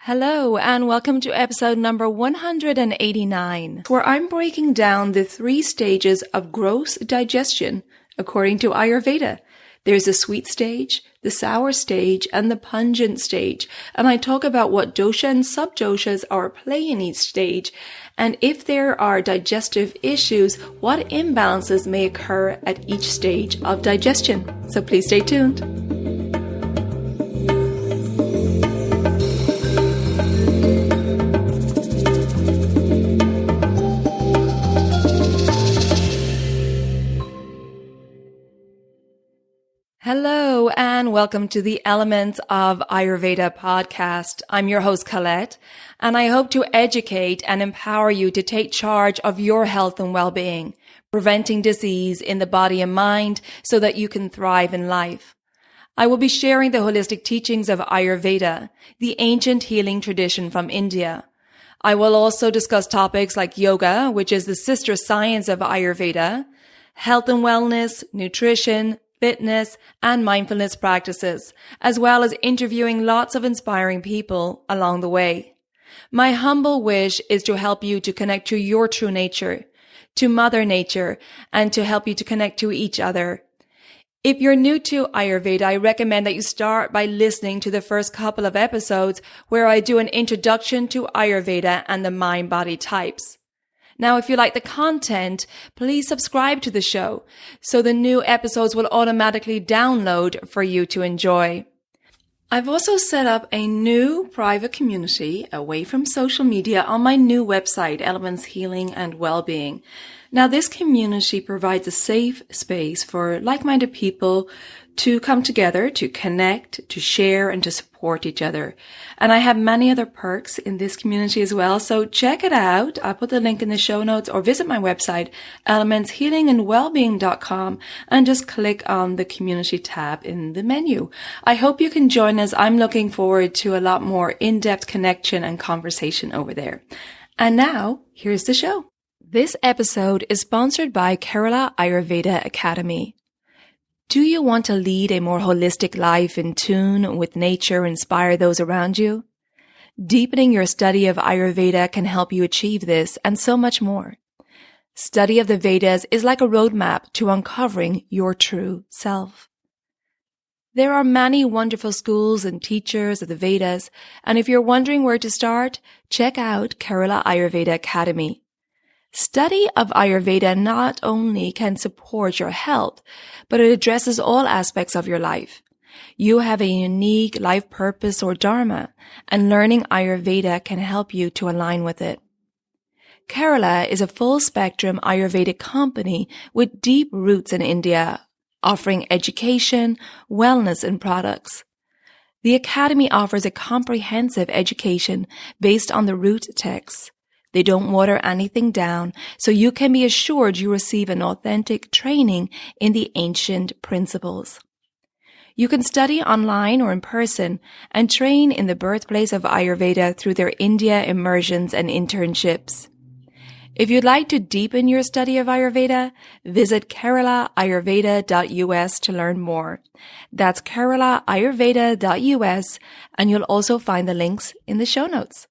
Hello and welcome to episode number 189, where I'm breaking down the 3 stages of gross digestion according to Ayurveda. There's the sweet stage, the sour stage, and the pungent stage. And I talk about what dosha and subdoshas are at play in each stage, and if there are digestive issues, what imbalances may occur at each stage of digestion. So please stay tuned. Hello and welcome to the Elements of Ayurveda podcast. I'm your host Colette, and I hope to educate and empower you to take charge of your health and well-being, preventing disease in the body and mind so that you can thrive in life. I will be sharing the holistic teachings of Ayurveda, the ancient healing tradition from India. I will also discuss topics like yoga, which is the sister science of Ayurveda, health and wellness, nutrition, fitness, and mindfulness practices, as well as interviewing lots of inspiring people along the way. My humble wish is to help you to connect to your true nature, to Mother Nature, and to help you to connect to each other. If you're new to Ayurveda, I recommend that you start by listening to the first couple of episodes where I do an introduction to Ayurveda and the mind-body types. Now, if you like the content, please subscribe to the show so the new episodes will automatically download for you to enjoy. I've also set up a new private community away from social media on my new website, Elements Healing and Wellbeing. Now, this community provides a safe space for like-minded people to come together, to connect, to share, and to support each other. And I have many other perks in this community as well, so check it out. I'll put the link in the show notes or visit my website, elementshealingandwellbeing.com, and just click on the community tab in the menu. I hope you can join us. I'm looking forward to a lot more in-depth connection and conversation over there. And now, here's the show. This episode is sponsored by Kerala Ayurveda Academy. Do you want to lead a more holistic life in tune with nature and inspire those around you? Deepening your study of Ayurveda can help you achieve this and so much more. Study of the Vedas is like a roadmap to uncovering your true self. There are many wonderful schools and teachers of the Vedas, and if you're wondering where to start, check out Kerala Ayurveda Academy. Study of Ayurveda not only can support your health, but it addresses all aspects of your life. You have a unique life purpose or dharma, and learning Ayurveda can help you to align with it. Kerala is a full-spectrum Ayurvedic company with deep roots in India, offering education, wellness, and products. The Academy offers a comprehensive education based on the root texts. They don't water anything down, so you can be assured you receive an authentic training in the ancient principles. You can study online or in person and train in the birthplace of Ayurveda through their India immersions and internships. If you'd like to deepen your study of Ayurveda, visit keralaayurveda.us to learn more. That's keralaayurveda.us, and you'll also find the links in the show notes.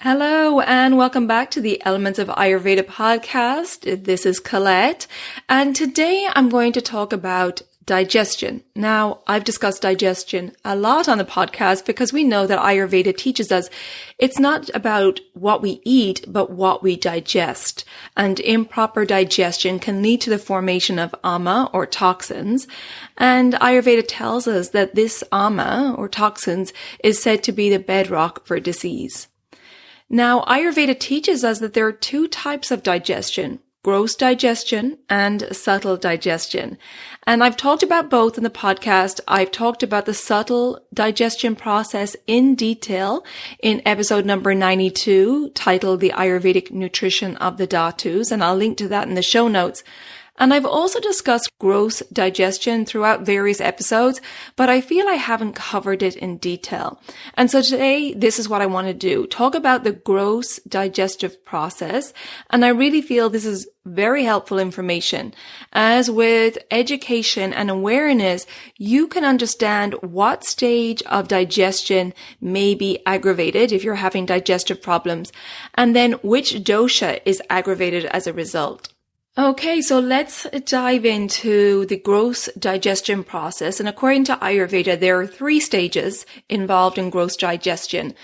Hello and welcome back to the Elements of Ayurveda podcast. This is Colette, and today I'm going to talk about digestion. Now, I've discussed digestion a lot on the podcast because we know that Ayurveda teaches us it's not about what we eat, but what we digest. And improper digestion can lead to the formation of ama or toxins. And Ayurveda tells us that this ama or toxins is said to be the bedrock for disease. Now, Ayurveda teaches us that there are 2 types of digestion, gross digestion and subtle digestion. And I've talked about both in the podcast. I've talked about the subtle digestion process in detail in episode number 92, titled The Ayurvedic Nutrition of the Dhatus, and I'll link to that in the show notes. And I've also discussed gross digestion throughout various episodes, but I feel I haven't covered it in detail. And so today, this is what I want to do. Talk about the gross digestive process. And I really feel this is very helpful information. As with education and awareness, you can understand what stage of digestion may be aggravated if you're having digestive problems, and then which dosha is aggravated as a result. Okay, so let's dive into the gross digestion process. And according to Ayurveda, there are 3 stages involved in gross digestion.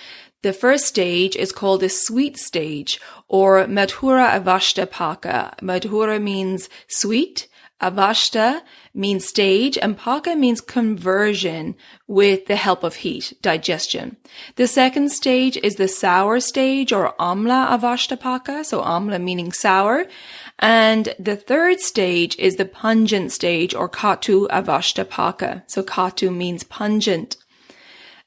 The first stage is called the sweet stage, or Madhura Avashta Paka. Madhura means sweet, Avashta means stage, and Paka means conversion with the help of heat, digestion. The second stage is the sour stage, or Amla Avashta Paka, so Amla meaning sour. And the third stage is the pungent stage, or Katu Avashta Paka. So Katu means pungent.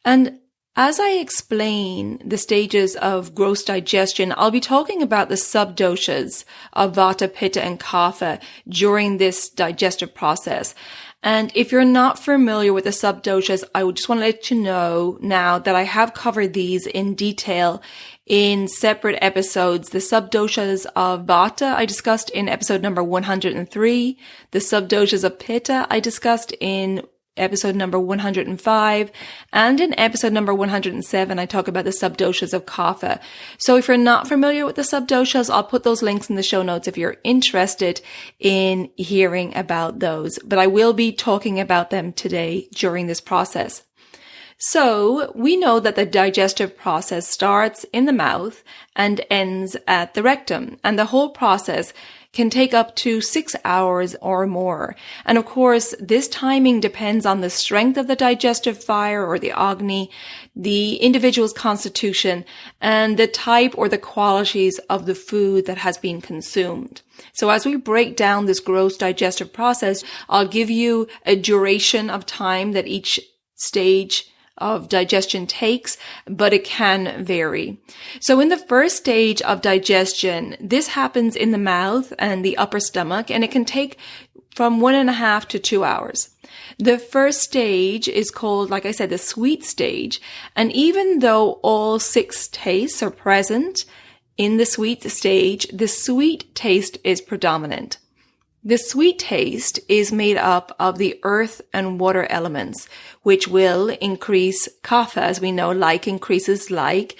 And as I explain the stages of gross digestion, I'll be talking about the subdoshas of Vata, Pitta, and Kapha during this digestive process. And if you're not familiar with the subdoshas, I would just want to let you know now that I have covered these in detail in separate episodes. The subdoshas of Vata I discussed in episode number 103. The subdoshas of Pitta I discussed in episode number 105, and in episode number 107, I talk about the subdoshas of Kapha. So if you're not familiar with the subdoshas, I'll put those links in the show notes if you're interested in hearing about those. But I will be talking about them today during this process. So we know that the digestive process starts in the mouth and ends at the rectum, and the whole process can take up to 6 hours or more. And of course, this timing depends on the strength of the digestive fire or the agni, the individual's constitution, and the type or the qualities of the food that has been consumed. So as we break down this gross digestive process, I'll give you a duration of time that each stage of digestion takes, but it can vary. So in the first stage of digestion, this happens in the mouth and the upper stomach, and it can take from 1.5 to 2 hours. The first stage is called, like I said, the sweet stage. And even though all 6 tastes are present in the sweet stage, the sweet taste is predominant. The sweet taste is made up of the earth and water elements, which will increase kapha, as we know, like increases like.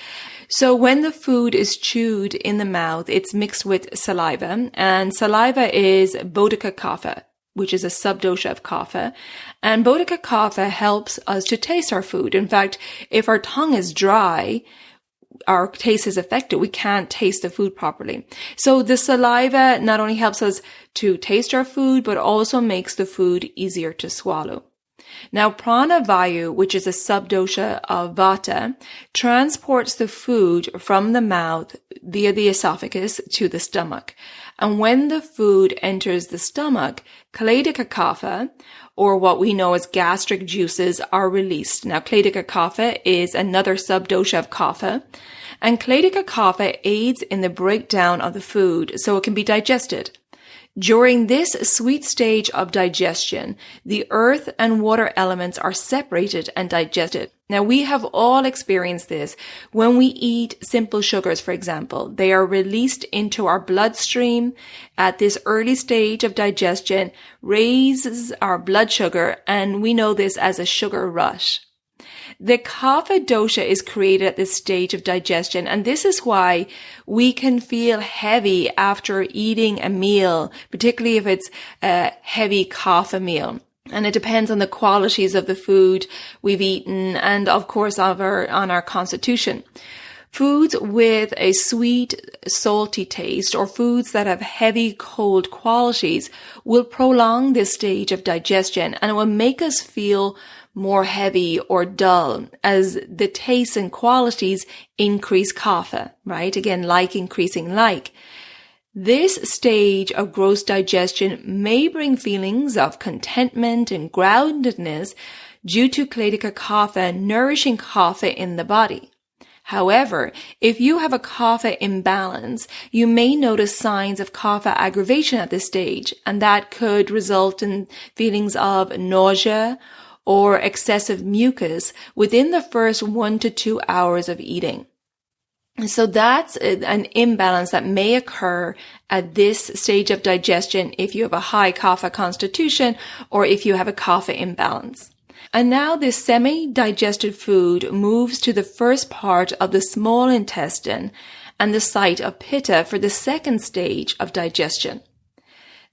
So when the food is chewed in the mouth, it's mixed with saliva, and saliva is bodhika kapha, which is a subdosha of kapha. And bodhika kapha helps us to taste our food. In fact, if our tongue is dry, our taste is affected. We can't taste the food properly. So the saliva not only helps us to taste our food, but also makes the food easier to swallow. Now, prana vayu, which is a subdosha of vata, transports the food from the mouth via the esophagus to the stomach. And when the food enters the stomach, kledika kapha, or what we know as gastric juices, are released. Now, kledika kapha is another subdosha of kapha, and kledika kapha aids in the breakdown of the food so it can be digested. During this sweet stage of digestion, the earth and water elements are separated and digested. Now, we have all experienced this. When we eat simple sugars, for example, they are released into our bloodstream at this early stage of digestion, raises our blood sugar, and we know this as a sugar rush. The kapha dosha is created at this stage of digestion, and this is why we can feel heavy after eating a meal, particularly if it's a heavy kapha meal. And it depends on the qualities of the food we've eaten and, of course, on our constitution. Foods with a sweet, salty taste, or foods that have heavy, cold qualities, will prolong this stage of digestion, and it will make us feel more heavy or dull as the tastes and qualities increase kapha, right? Again, like increasing like. This stage of gross digestion may bring feelings of contentment and groundedness due to kledika kapha nourishing kapha in the body. However, if you have a kapha imbalance, you may notice signs of kapha aggravation at this stage, and that could result in feelings of nausea or excessive mucus within the first 1 to 2 hours of eating. So that's an imbalance that may occur at this stage of digestion if you have a high kapha constitution or if you have a kapha imbalance. And now this semi-digested food moves to the first part of the small intestine and the site of pitta for the second stage of digestion.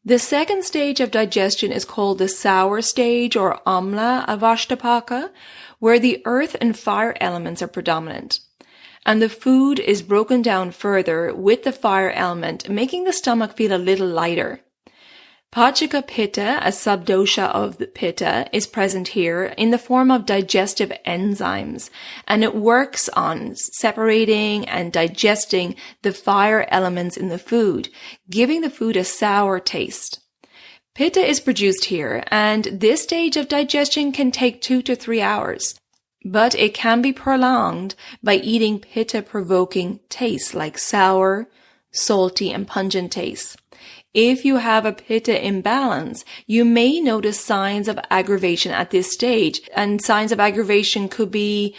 The second stage of digestion is called the sour stage or amla avashtapaka, where the earth and fire elements are predominant. And the food is broken down further with the fire element, making the stomach feel a little lighter. Pachaka pitta, a subdosha of the pitta, is present here in the form of digestive enzymes, and it works on separating and digesting the fire elements in the food, giving the food a sour taste. Pitta is produced here, and this stage of digestion can take 2 to 3 hours. But it can be prolonged by eating pitta-provoking tastes like sour, salty, and pungent tastes. If you have a pitta imbalance, you may notice signs of aggravation at this stage, and signs of aggravation could be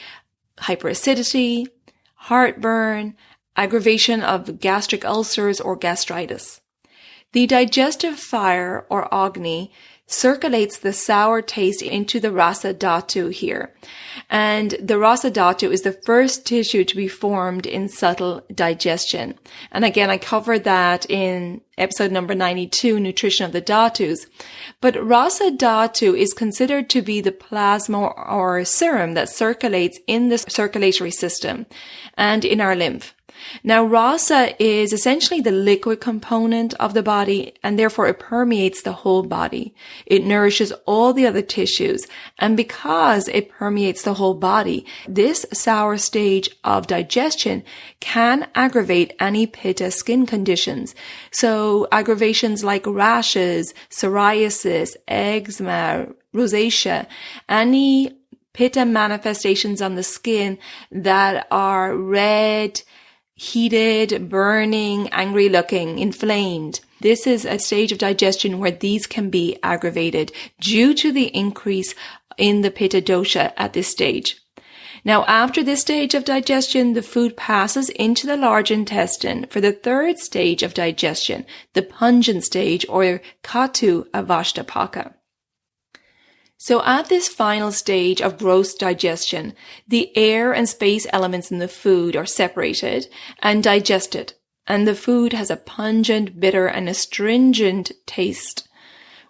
hyperacidity, heartburn, aggravation of gastric ulcers, or gastritis. The digestive fire, or agni, circulates the sour taste into the rasa dhatu here. And the rasa dhatu is the first tissue to be formed in subtle digestion. And again, I covered that in episode number 92, Nutrition of the Dhatus. But rasa dhatu is considered to be the plasma or serum that circulates in the circulatory system and in our lymph. Now, rasa is essentially the liquid component of the body, and therefore it permeates the whole body. It nourishes all the other tissues, and because it permeates the whole body, this sour stage of digestion can aggravate any pitta skin conditions. So aggravations like rashes, psoriasis, eczema, rosacea, any pitta manifestations on the skin that are red, heated, burning, angry looking, inflamed. This is a stage of digestion where these can be aggravated due to the increase in the pitta dosha at this stage. Now, after this stage of digestion, the food passes into the large intestine for the third stage of digestion, the pungent stage or katu avashtapaka. So at this final stage of gross digestion, the air and space elements in the food are separated and digested, and the food has a pungent, bitter, and astringent taste,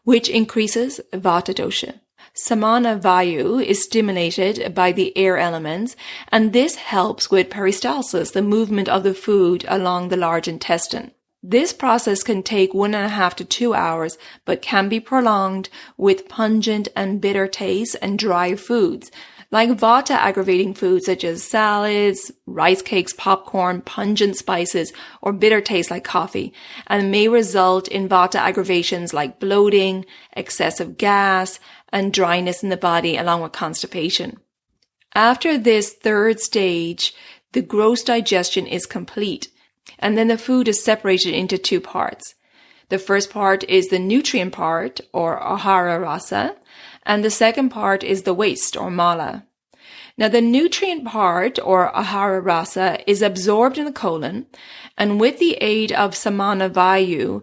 which increases vata dosha. Samana vayu is stimulated by the air elements, and this helps with peristalsis, the movement of the food along the large intestine. This process can take 1.5 to 2 hours, but can be prolonged with pungent and bitter tastes and dry foods, like vata aggravating foods such as salads, rice cakes, popcorn, pungent spices, or bitter tastes like coffee, and may result in vata aggravations like bloating, excessive gas, and dryness in the body along with constipation. After this third stage, the gross digestion is complete. And then the food is separated into 2 parts. The first part is the nutrient part, or ahara rasa, and the second part is the waste, or mala. Now, the nutrient part, or ahara rasa, is absorbed in the colon, and with the aid of samana vayu,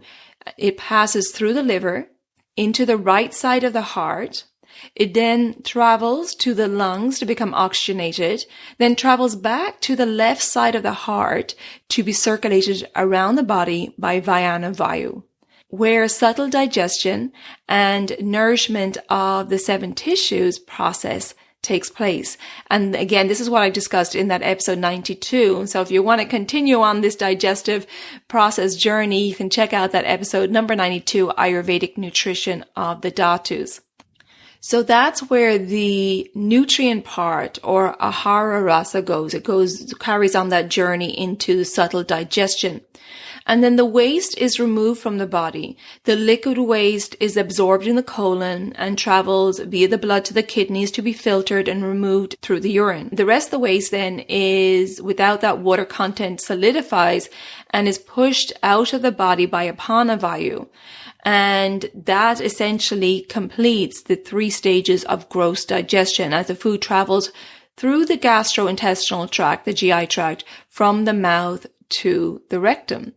it passes through the liver, into the right side of the heart. It then travels to the lungs to become oxygenated, then travels back to the left side of the heart to be circulated around the body by Vyana Vayu, where subtle digestion and nourishment of the 7 tissues process takes place. And again, this is what I discussed in that episode 92. So if you want to continue on this digestive process journey, you can check out that episode number 92, Ayurvedic Nutrition of the Dhatus. So that's where the nutrient part, or ahara rasa, goes. It carries on that journey into the subtle digestion. And then the waste is removed from the body. The liquid waste is absorbed in the colon and travels via the blood to the kidneys to be filtered and removed through the urine. The rest of the waste then is, without that water content, solidifies and is pushed out of the body by apana vayu. And that essentially completes the 3 stages of gross digestion as the food travels through the gastrointestinal tract, the GI tract, from the mouth to the rectum.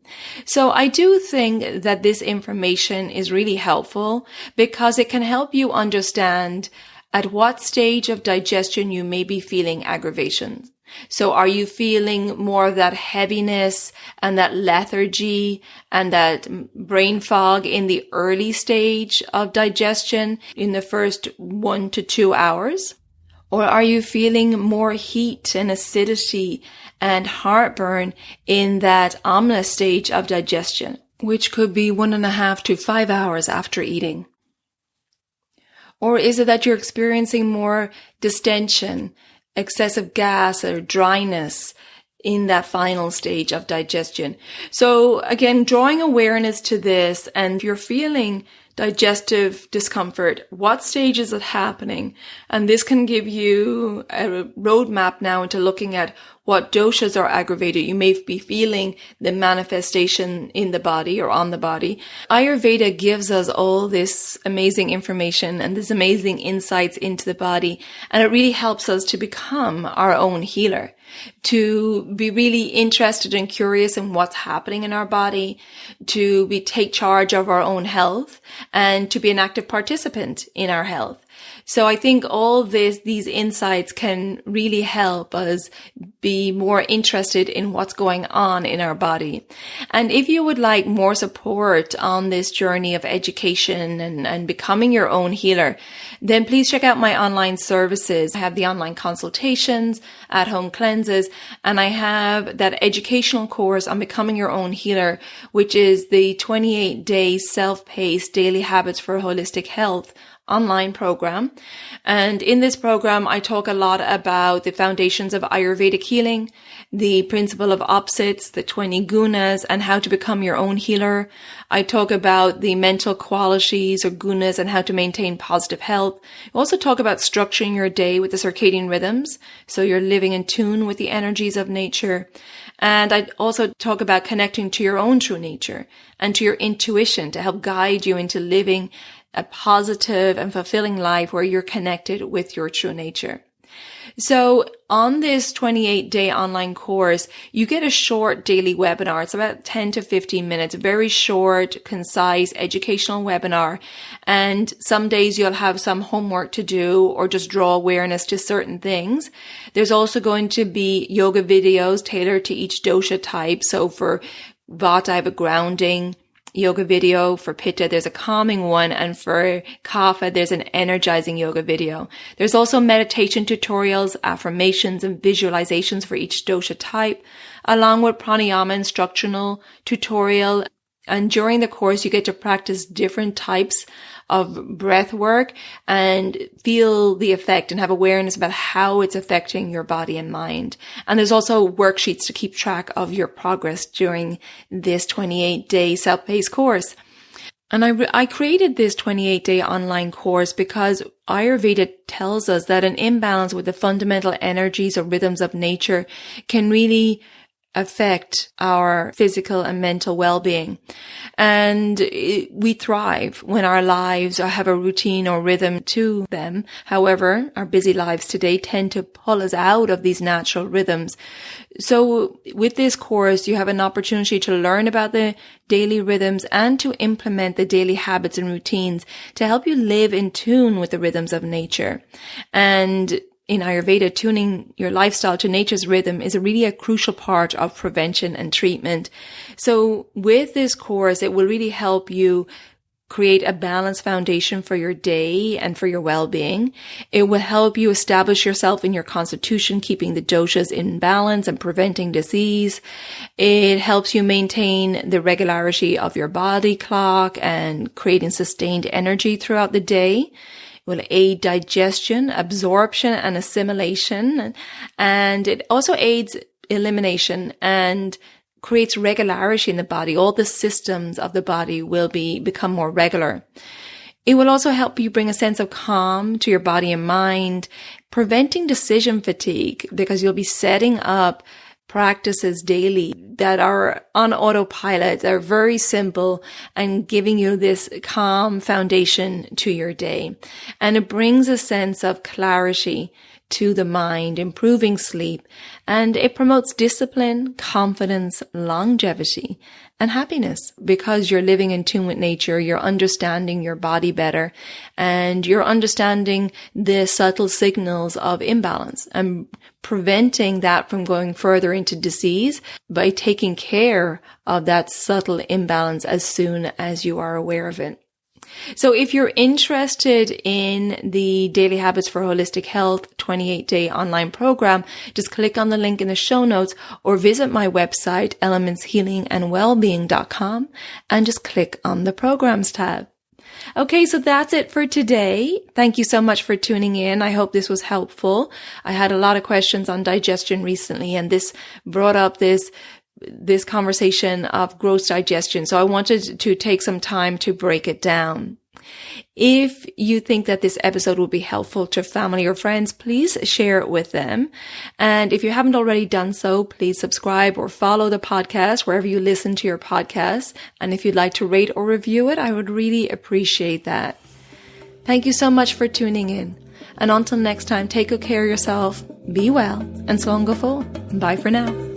So I do think that this information is really helpful because it can help you understand at what stage of digestion you may be feeling aggravation. So are you feeling more of that heaviness and that lethargy and that brain fog in the early stage of digestion in the first 1 to 2 hours? Or are you feeling more heat and acidity and heartburn in that amla stage of digestion, which could be 1.5 to 5 hours after eating? Or is it that you're experiencing more distension, excessive gas or dryness in that final stage of digestion? So again, drawing awareness to this, and if you're feeling digestive discomfort, what stage is it happening? And this can give you a roadmap now into looking at what doshas are aggravated. You may be feeling the manifestation in the body or on the body. Ayurveda gives us all this amazing information and this amazing insights into the body. And it really helps us to become our own healer, to be really interested and curious in what's happening in our body, to take charge of our own health, and to be an active participant in our health. So I think all these insights can really help us be more interested in what's going on in our body. And if you would like more support on this journey of education and becoming your own healer, then please check out my online services. I have the online consultations, at-home cleanses, and I have that educational course on becoming your own healer, which is the 28-day self-paced daily habits for holistic health online program. And in this program, I talk a lot about the foundations of Ayurvedic healing, the principle of opposites, the 20 gunas, and how to become your own healer. I talk about the mental qualities or gunas and how to maintain positive health. I also talk about structuring your day with the circadian rhythms, so you're living in tune with the energies of nature. And I also talk about connecting to your own true nature and to your intuition to help guide you into living a positive and fulfilling life where you're connected with your true nature. So on this 28-day online course, you get a short daily webinar. It's about 10 to 15 minutes, very short, concise, educational webinar. And some days you'll have some homework to do or just draw awareness to certain things. There's also going to be yoga videos tailored to each dosha type. So for Vata, I have a grounding yoga video. For Pitta, there's a calming one. And for Kapha, there's an energizing yoga video. There's also meditation tutorials, affirmations, and visualizations for each dosha type, along with pranayama instructional tutorial. And during the course, you get to practice different types of breath work and feel the effect and have awareness about how it's affecting your body and mind. And there's also worksheets to keep track of your progress during this 28-day self-paced course. And I created this 28-day online course because Ayurveda tells us that an imbalance with the fundamental energies or rhythms of nature can really affect our physical and mental well-being. And we thrive when our lives have a routine or rhythm to them. However, our busy lives today tend to pull us out of these natural rhythms. So with this course, you have an opportunity to learn about the daily rhythms and to implement the daily habits and routines to help you live in tune with the rhythms of nature. And in Ayurveda, tuning your lifestyle to nature's rhythm is really a crucial part of prevention and treatment. So with this course, it will really help you create a balanced foundation for your day and for your well-being. It will help you establish yourself in your constitution, keeping the doshas in balance and preventing disease. It helps you maintain the regularity of your body clock and creating sustained energy throughout the day. It will aid digestion, absorption, and assimilation. And it also aids elimination and creates regularity in the body. All the systems of the body will become more regular. It will also help you bring a sense of calm to your body and mind, preventing decision fatigue, because you'll be setting up practices daily that are on autopilot. They're very simple and giving you this calm foundation to your day. And it brings a sense of clarity to the mind, improving sleep, and it promotes discipline, confidence, longevity, and happiness, because you're living in tune with nature, you're understanding your body better, and you're understanding the subtle signals of imbalance and preventing that from going further into disease by taking care of that subtle imbalance as soon as you are aware of it. So if you're interested in the Daily Habits for Holistic Health 28-day online program, just click on the link in the show notes or visit my website, elementshealingandwellbeing.com, and just click on the programs tab. Okay, so that's it for today. Thank you so much for tuning in. I hope this was helpful. I had a lot of questions on digestion recently, and this brought up this conversation of gross digestion. So I wanted to take some time to break it down. If you think that this episode will be helpful to family or friends, please share it with them. And if you haven't already done so, please subscribe or follow the podcast wherever you listen to your podcasts. And if you'd like to rate or review it, I would really appreciate that. Thank you so much for tuning in. And until next time, take good care of yourself, be well, and slán go fóill. Bye for now.